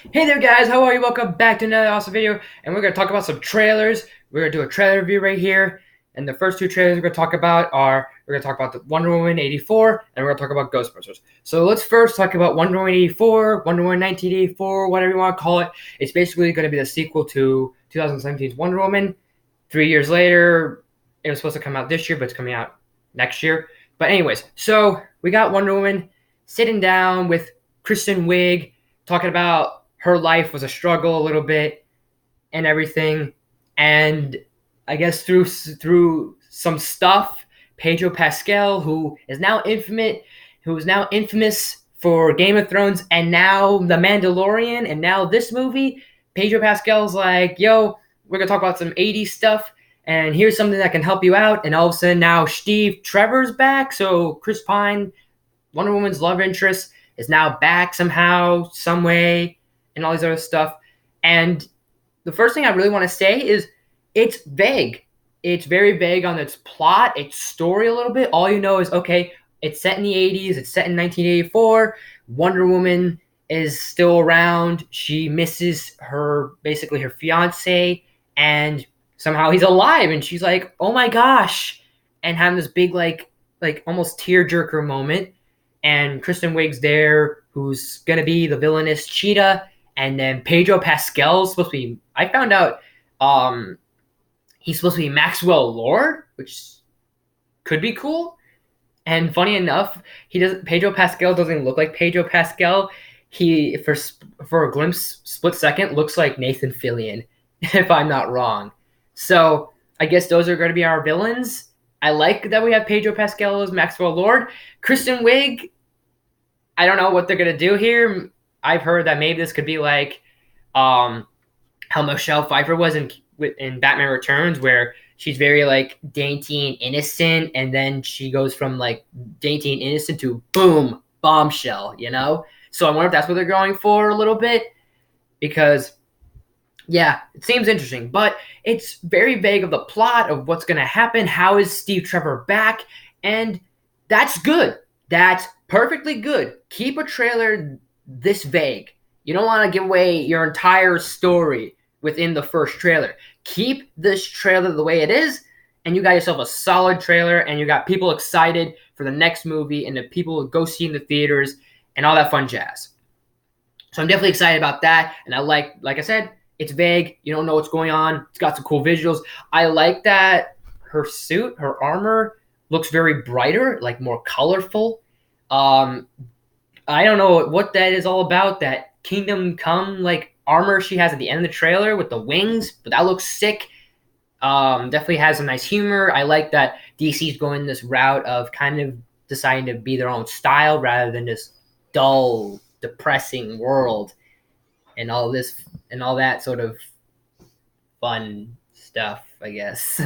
Hey there guys, how are you? Welcome back to another awesome video, and we're going to talk about some trailers. We're going to do a trailer review right here, and the first two trailers we're going to talk about are, we're going to talk about the Wonder Woman 84, and we're going to talk about Ghostbusters. So let's first talk about Wonder Woman 84, Wonder Woman 1984, whatever you want to call it. It's basically going to be the sequel to 2017's Wonder Woman. 3 years later, it was supposed to come out this year, but it's coming out next year. But anyways, so we got Wonder Woman sitting down with Kristen Wiig, talking about her life was a struggle a little bit and everything. And I guess through some stuff, Pedro Pascal, who is now infamous for Game of Thrones and now The Mandalorian and now this movie, Pedro Pascal's like, yo, we're gonna talk about some 80s stuff, and here's something that can help you out. And all of a sudden now Steve Trevor's back, so Chris Pine, Wonder Woman's love interest, is now back somehow, some way, and all these other stuff. And the first thing I really want to say is it's vague. It's very vague on its plot, its story a little bit. All you know is, okay, it's set in the 80s, it's set in 1984. Wonder Woman is still around. She misses basically her fiance, and somehow he's alive. And she's like, oh my gosh. And having this big, like almost tearjerker moment. And Kristen Wiig's there, who's going to be the villainous Cheetah. And then Pedro Pascal's supposed to be, I found out he's supposed to be Maxwell Lord, which could be cool. And funny enough, Pedro Pascal doesn't look like Pedro Pascal. He, for a glimpse, split second, looks like Nathan Fillion, if I'm not wrong. So I guess those are going to be our villains. I like that we have Pedro Pascal as Maxwell Lord. Kristen Wiig, I don't know what they're going to do here. I've heard that maybe this could be like how Michelle Pfeiffer was in Batman Returns, where she's very like dainty and innocent, and then she goes from like dainty and innocent to boom, bombshell, you know? So I wonder if that's what they're going for a little bit, because yeah, it seems interesting, but it's very vague of the plot of what's going to happen. How is Steve Trevor back? And that's good. That's perfectly good. Keep a trailer this vague. You don't want to give away your entire story within the first trailer. Keep this trailer the way it is, and you got yourself a solid trailer, and you got people excited for the next movie, and the people will go see in the theaters, and all that fun jazz. So I'm definitely excited about that, and I like I said, it's vague. You don't know what's going on. It's got some cool visuals. I like that her suit, her armor, looks very brighter, like more colorful. I don't know what that is all about. That Kingdom Come like armor she has at the end of the trailer with the wings, but that looks sick. Definitely has some nice humor. I like that DC's going this route of kind of deciding to be their own style rather than this dull, depressing world and all this and all that sort of fun stuff, I guess.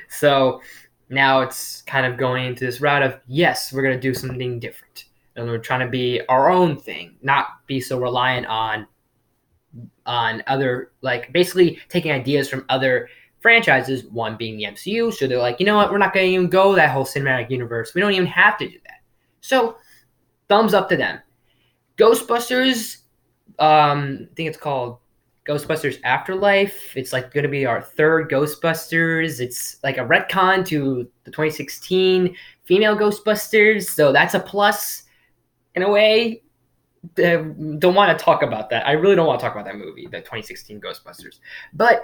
So now it's kind of going into this route of, yes, we're gonna do something different, and we're trying to be our own thing, not be so reliant on other, like basically taking ideas from other franchises, one being the MCU. So they're like, you know what, we're not going to even go that whole cinematic universe. We don't even have to do that. So thumbs up to them. Ghostbusters, I think it's called Ghostbusters Afterlife. It's like going to be our third Ghostbusters. It's like a retcon to the 2016 female Ghostbusters, so that's a plus in a way. Don't want to talk about that. I really don't want to talk about that movie, the 2016 Ghostbusters. But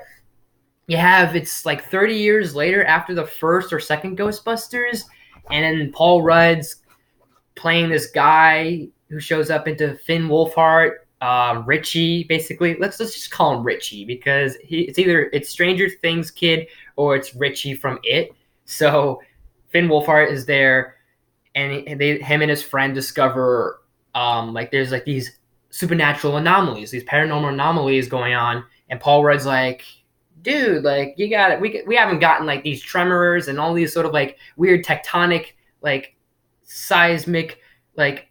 it's like 30 years later after the first or second Ghostbusters, and then Paul Rudd's playing this guy who shows up into Finn Wolfhard, Richie, basically. Let's just call him Richie, because it's Stranger Things kid or it's Richie from It. So Finn Wolfhard is there, and him and his friend discover like there's like these supernatural anomalies, these paranormal anomalies going on, and Paul Rudd's like, dude, like you got it. We haven't gotten like these tremors and all these sort of like weird tectonic like seismic like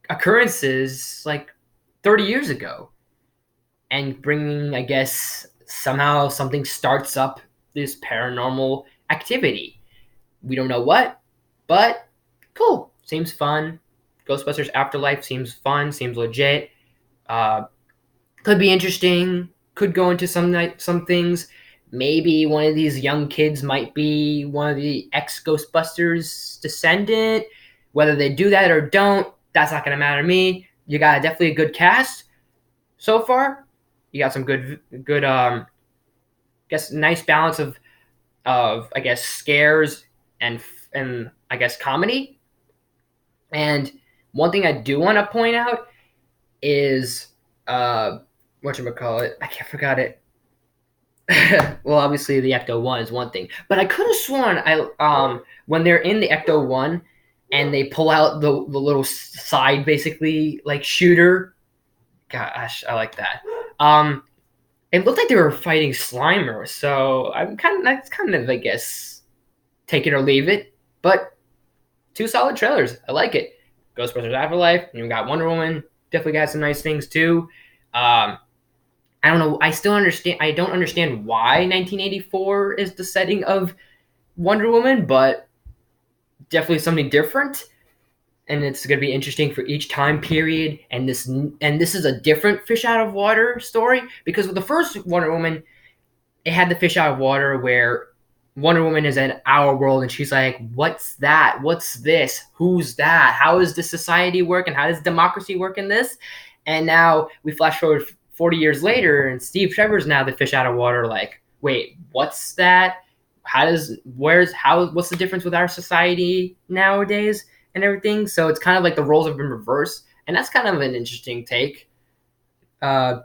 occurrences like 30 years ago, and bringing, I guess, somehow something starts up this paranormal activity. We don't know what, but cool. Seems fun. Ghostbusters Afterlife seems fun, seems legit. Could be interesting. Could go into some things. Maybe one of these young kids might be one of the ex Ghostbusters descendant. Whether they do that or don't, that's not gonna matter to me. You got definitely a good cast so far. You got some good guess nice balance of I guess scares and and I guess comedy. And one thing I do want to point out is whatchamacallit, I can't forgot it. Well, obviously the Ecto One is one thing, but I could have sworn I when they're in the Ecto One and they pull out the little side basically like shooter. Gosh, I like that. It looked like they were fighting Slimer, so I'm kind of that's kind of I guess take it or leave it, but two solid trailers. I like it. Ghostbusters Afterlife. You got Wonder Woman. Definitely got some nice things too. I don't know. I still understand. I don't understand why 1984 is the setting of Wonder Woman, but definitely something different. And it's going to be interesting for each time period. And this is a different fish out of water story because with the first Wonder Woman, it had the fish out of water where Wonder Woman is in our world and she's like, what's that? What's this? Who's that? How does this society work and how does democracy work in this? And now we flash forward 40 years later and Steve Trevor's now the fish out of water, like, wait, what's that? What's the difference with our society nowadays and everything? So it's kind of like the roles have been reversed. And that's kind of an interesting take. I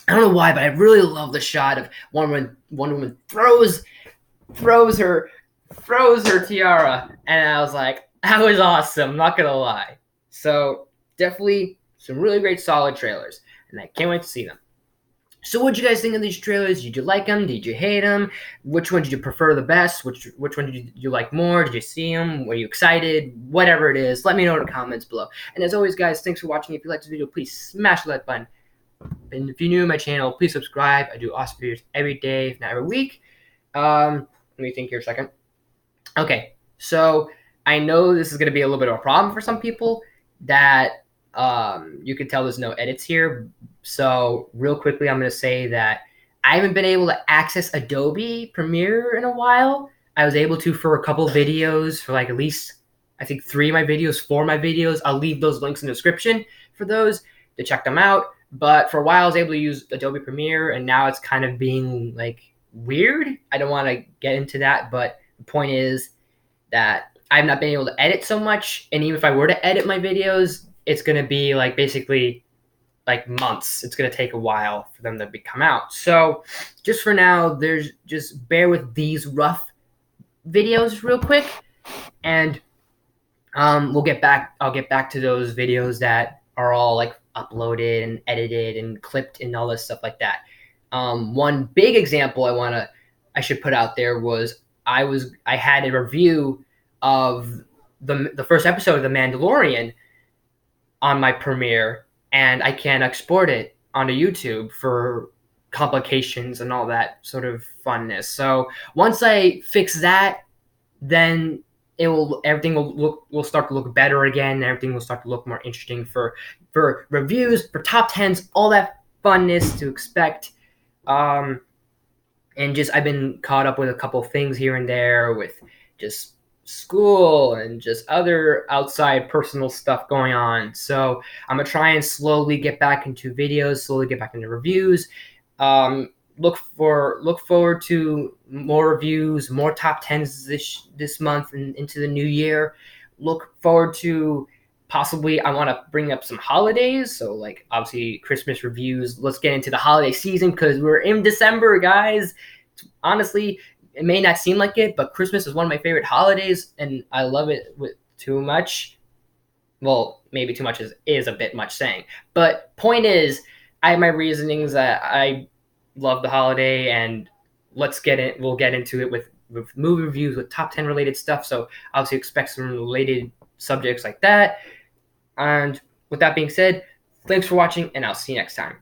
don't know why, but I really love the shot of Wonder Woman throws her tiara, and I was like, that was awesome. Not gonna lie. So definitely some really great solid trailers, and I can't wait to see them. So what did you guys think of these trailers? Did you like them? Did you hate them? Which one did you prefer the best? Which one did you like more? Did you see them? Were you excited? Whatever it is, let me know in the comments below. And as always, guys, thanks for watching. If you liked this video, please smash the like button. And if you're new to my channel, please subscribe. I do awesome videos every day, if not every week. Let me think here a second. Okay, so I know this is going to be a little bit of a problem for some people that you can tell there's no edits here. So real quickly, I'm going to say that I haven't been able to access Adobe Premiere in a while. I was able to for a couple videos, for like at least, I think 3 of my videos, 4 of my videos. I'll leave those links in the description for those to check them out. But for a while, I was able to use Adobe Premiere, and now it's kind of being like weird. I don't want to get into that, but the point is that I've not been able to edit so much. And even if I were to edit my videos, it's going to be like basically like months. It's going to take a while for them to come out. So just for now, just bear with these rough videos real quick, and I'll get back to those videos that are all like uploaded and edited and clipped and all this stuff like that. One big example I should put out there was I had a review of the first episode of The Mandalorian on my Premiere, and I can't export it onto YouTube for complications and all that sort of funness. So once I fix that, then everything will start to look better again. Everything will start to look more interesting for reviews, for top 10s, all that funness to expect. And just I've been caught up with a couple things here and there with just school and just other outside personal stuff going on. So I'm gonna try and slowly get back into videos, slowly get back into reviews. Look forward to more reviews, more top 10s this month and into the new year. Look forward to possibly I want to bring up some holidays, so like obviously Christmas reviews. Let's get into the holiday season because we're in December, guys. Honestly, it may not seem like it, but Christmas is one of my favorite holidays, and I love it with too much. Well, maybe too much is a bit much saying, but point is, I have my reasonings that I love the holiday, and we'll get into it with movie reviews, with top 10 related stuff. So obviously expect some related subjects like that. And with that being said, thanks for watching, and I'll see you next time.